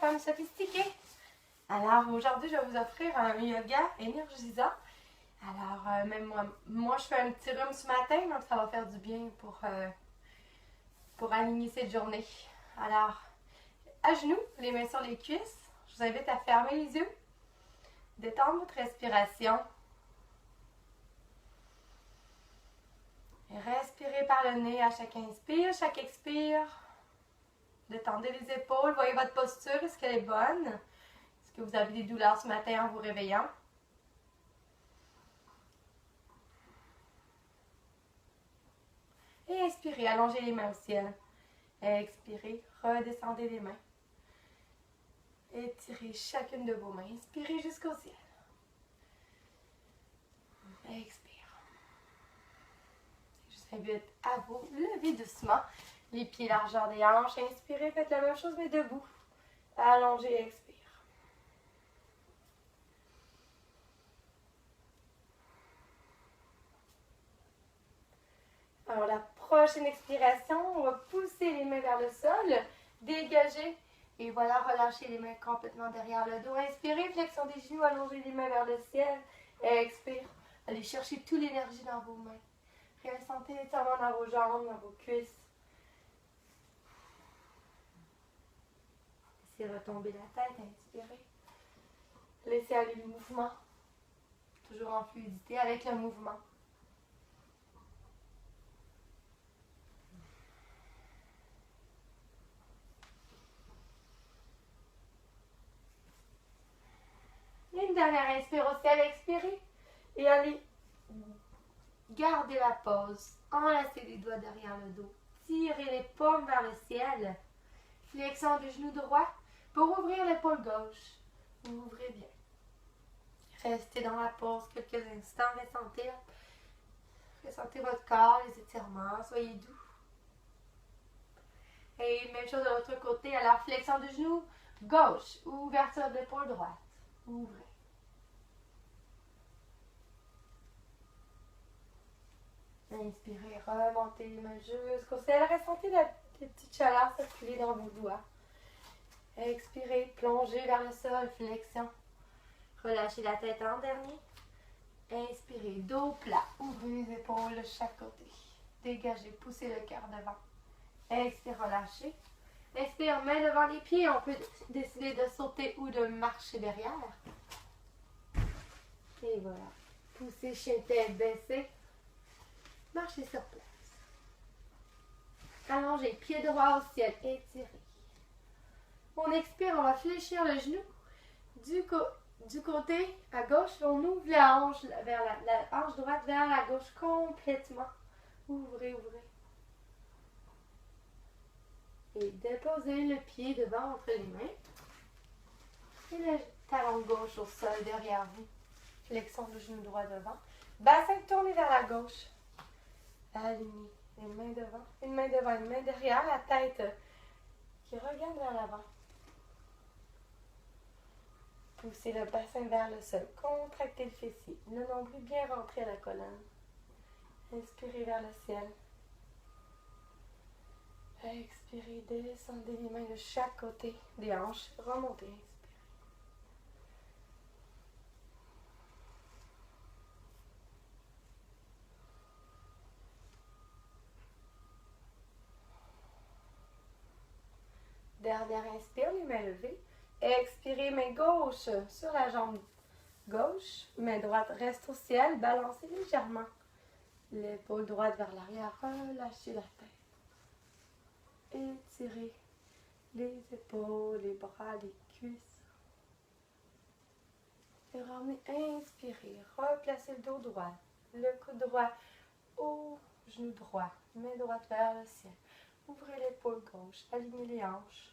femmes sophistiquées. Alors aujourd'hui, je vais vous offrir un yoga énergisant. Alors, même moi, je fais un petit rhume ce matin, donc ça va faire du bien pour aligner cette journée. Alors, à genoux, les mains sur les cuisses. Je vous invite à fermer les yeux, détendre votre respiration. Et respirez par le nez à chaque inspire, chaque expire. Détendez les épaules, voyez votre posture, est-ce qu'elle est bonne? Est-ce que vous avez des douleurs ce matin en vous réveillant? Et inspirez, allongez les mains au ciel. Expirez, redescendez les mains. Étirez chacune de vos mains. Inspirez jusqu'au ciel. Expire. Je vous invite à vous lever doucement. Les pieds largeur des hanches. Inspirez, faites la même chose mais debout. Allongez, expire. Alors la prochaine expiration, on va pousser les mains vers le sol, dégager et voilà, relâchez les mains complètement derrière le dos. Inspirez, flexion des genoux, allongez les mains vers le ciel. Expire, allez chercher toute l'énergie dans vos mains. Ressentez l'étirement dans vos jambes, dans vos cuisses. Laissez retomber la tête, inspirez. Laissez aller le mouvement, toujours en fluidité avec le mouvement. Une dernière inspire au ciel, expirez et allez garder la pause. Enlacez les doigts derrière le dos. Tirez les paumes vers le ciel. Flexion du genou droit pour ouvrir l'épaule gauche. Ouvrez bien. Restez dans la pause quelques instants. Ressentez votre corps, les étirements. Soyez doux. Et même chose de l'autre côté. Alors, flexion du genou gauche. Ouverture de l'épaule droite. Ouvrez. Inspirez, remontez les mains jusqu'au ciel. Ressentez la petite chaleur circuler dans vos doigts. Expirez, plongez vers le sol, flexion. Relâchez la tête en dernier. Inspirez, dos plat. Ouvrez les épaules de chaque côté. Dégagez, poussez le cœur devant. Expire, relâchez. Expire, main devant les pieds. On peut décider de sauter ou de marcher derrière. Et voilà. Poussez, chien tête baissée. Marchez sur place. Allongez, pied droit au ciel, étirez. On expire, on va fléchir le genou du côté à gauche. On ouvre la hanche vers la hanche droite vers la gauche complètement. Ouvrez, ouvrez. Et déposez le pied devant entre les mains. Et le talon gauche au sol derrière vous. Flexion du genou droit devant. Bassin tourné vers la gauche. Aligné. Une main devant, une main derrière, la tête qui regarde vers l'avant. Poussez le bassin vers le sol. Contractez le fessier. Le nombril bien rentré à la colonne. Inspirez vers le ciel. Expirez, descendez les mains de chaque côté des hanches. Remontez, inspirez. Dernière inspire, les mains levées. Expirez, main gauche sur la jambe gauche. Main droite reste au ciel. Balancez légèrement l'épaule droite vers l'arrière. Relâchez la tête. Étirez les épaules, les bras, les cuisses. Et ramenez, inspirez. Replacez le dos droit. Le coude droit au genou droit. Main droite vers le ciel. Ouvrez l'épaule gauche. Alignez les hanches.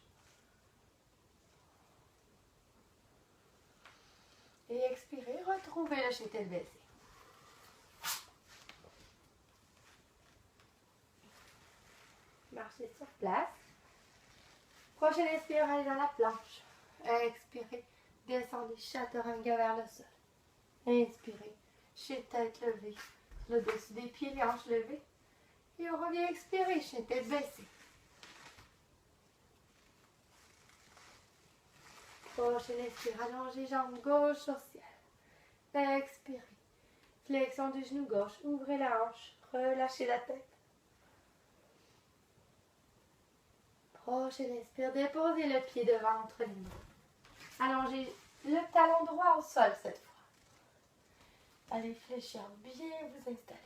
Et expirez, retrouvez le chien tête baissée. Marchez sur place. Prochaine inspire, allez dans la planche. Expirez, descendez chaturanga vers le sol. Inspirez, chien tête levée. Le dessus des pieds, les hanches levées. Et on revient expirer, chien tête baissée. Prochaine expire, allongez jambe gauche sur ciel. Expirez. Flexion du genou gauche, ouvrez la hanche, relâchez la tête. Prochaine expire, déposez le pied devant entre les mains. Allongez le talon droit au sol cette fois. Allez fléchir, bien vous installer.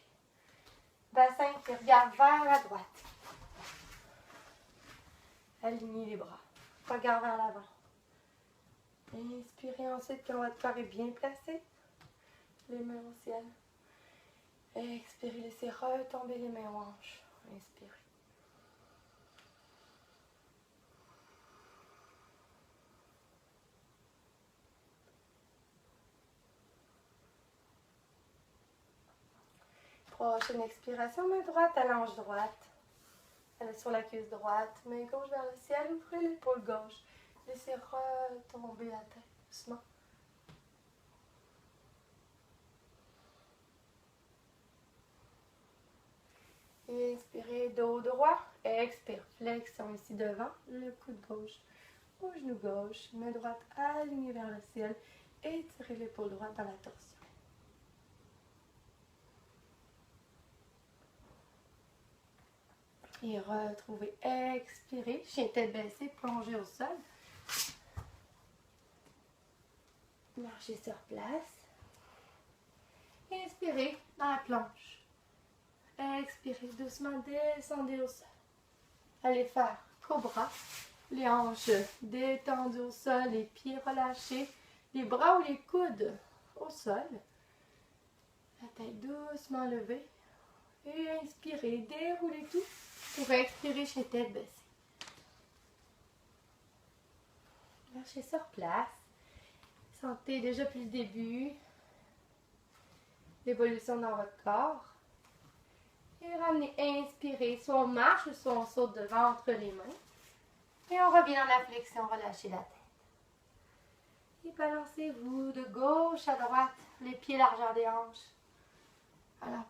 Bassin qui regarde vers la droite. Alignez les bras. Regard vers l'avant. Inspirez ensuite quand votre corps est bien placé. Les mains au ciel. Expirez, laissez retomber les mains aux hanches. Inspirez. Prochaine expiration, main droite à l'ange droite. Elle est sur la cuisse droite. Main gauche vers le ciel, ouvrez l'épaule gauche. Laissez retomber la tête doucement. Inspirez, dos droit. Expire, flexion ici devant. Le coude gauche au genou gauche. Main droite alignée vers le ciel. Étirez l'épaule droite dans la torsion. Et retrouvez, expirez, chien tête baissée, plongez au sol. Marchez sur place. Inspirez dans la planche. Expirez doucement, descendez au sol. Allez faire cobra. Les hanches détendues au sol, les pieds relâchés, les bras ou les coudes au sol. La tête doucement levée. Et inspirez, déroulez tout pour expirer chez tête baissée. Marchez sur place. Sentez déjà depuis le début l'évolution dans votre corps. Et ramenez, inspirez. Soit on marche, soit on saute devant entre les mains. Et on revient dans la flexion, relâchez la tête. Et balancez-vous de gauche à droite, les pieds largeur des hanches. Alors,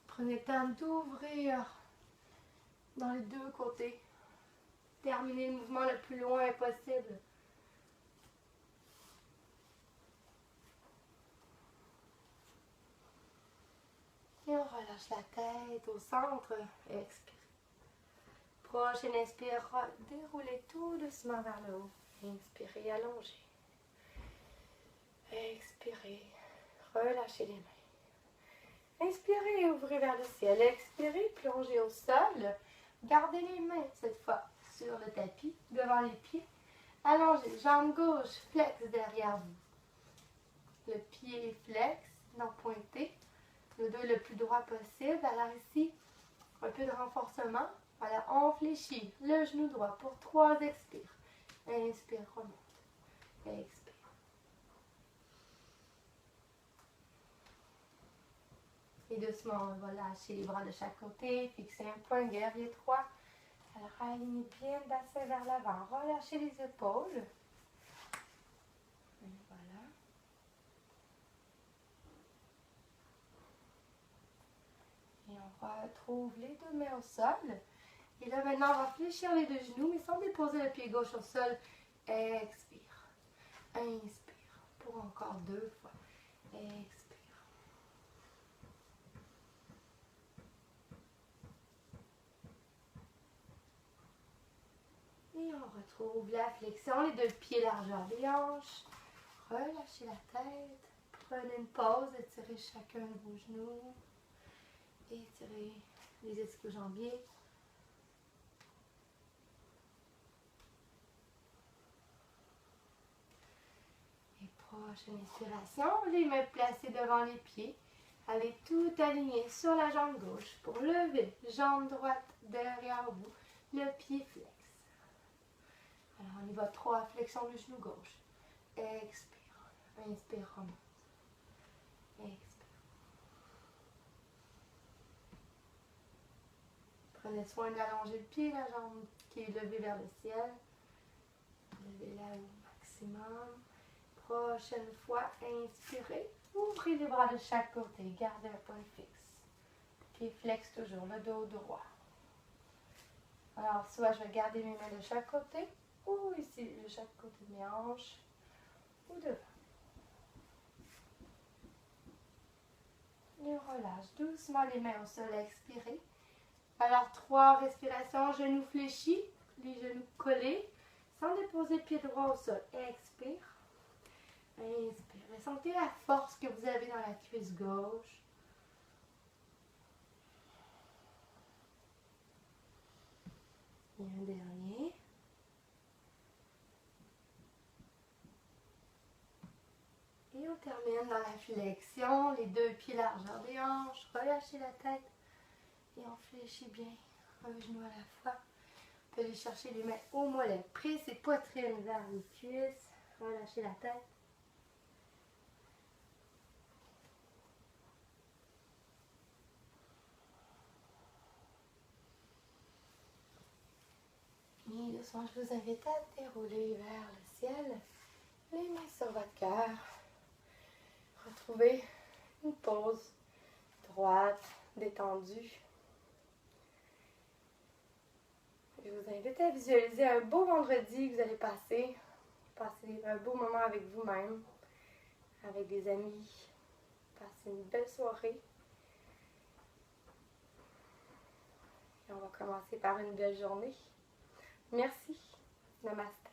prenez le temps d'ouvrir dans les deux côtés. Terminez le mouvement le plus loin possible. Et on relâche la tête au centre. Expire. Prochaine inspire, déroulez tout doucement vers le haut. Inspirez, allongez. Expirez, relâchez les mains. Inspirez, ouvrez vers le ciel. Expirez, plongez au sol. Gardez les mains cette fois sur le tapis, devant les pieds. Allongez, jambe gauche, flex derrière vous. Le pied flex, non pointé. Le dos le plus droit possible. Alors ici, un peu de renforcement. Voilà, on fléchit le genou droit pour 3 expires. Inspire, remonte. Expire. Et doucement, on va lâcher les bras de chaque côté. Fixer un point, guerrier 3. Alors, alignez bien le bassin vers l'avant. Relâchez les épaules. Et voilà. Et on retrouve les deux mains au sol. Et là, maintenant, on va fléchir les deux genoux, mais sans déposer le pied gauche au sol. Expire. Inspire. Pour encore 2 fois. Expire. Et on retrouve la flexion, les deux pieds largeur des hanches. Relâchez la tête. Prenez une pause, étirez chacun de vos genoux. Étirez les ischio-jambiers. Et prochaine inspiration, les mains placées devant les pieds. Allez tout aligner sur la jambe gauche pour lever jambe droite derrière vous, le pied flex. Alors on y va 3, flexion du genou gauche. Expire. Inspire, remonte. Expire. Prenez soin d'allonger le pied, la jambe qui est levée vers le ciel. Levez-la au maximum. Prochaine fois, inspirez. Ouvrez les bras de chaque côté. Gardez un point fixe. Pied flex toujours, le dos droit. Alors, soit je vais garder mes mains de chaque côté, ou ici, de chaque côté de mes hanches. ou devant. Et on relâche doucement les mains au sol, expirez. Alors 3 respirations, genoux fléchis, les genoux collés, sans déposer le pied droit au sol. Expire. Inspire. Sentez la force que vous avez dans la cuisse gauche. Et un dernier. Et on termine dans la flexion, les 2 pieds largeur des hanches, relâchez la tête et on fléchit bien, un genou à la fois. On peut aller chercher les mains au mollet, pressez poitrine vers les cuisses, relâchez la tête. Et doucement, je vous invite à dérouler vers le ciel, les mains sur votre cœur. Retrouvez une pose droite, détendue. Je vous invite à visualiser un beau vendredi que vous allez passer. Passez un beau moment avec vous-même, avec des amis. Passez une belle soirée. Et on va commencer par une belle journée. Merci. Namaste.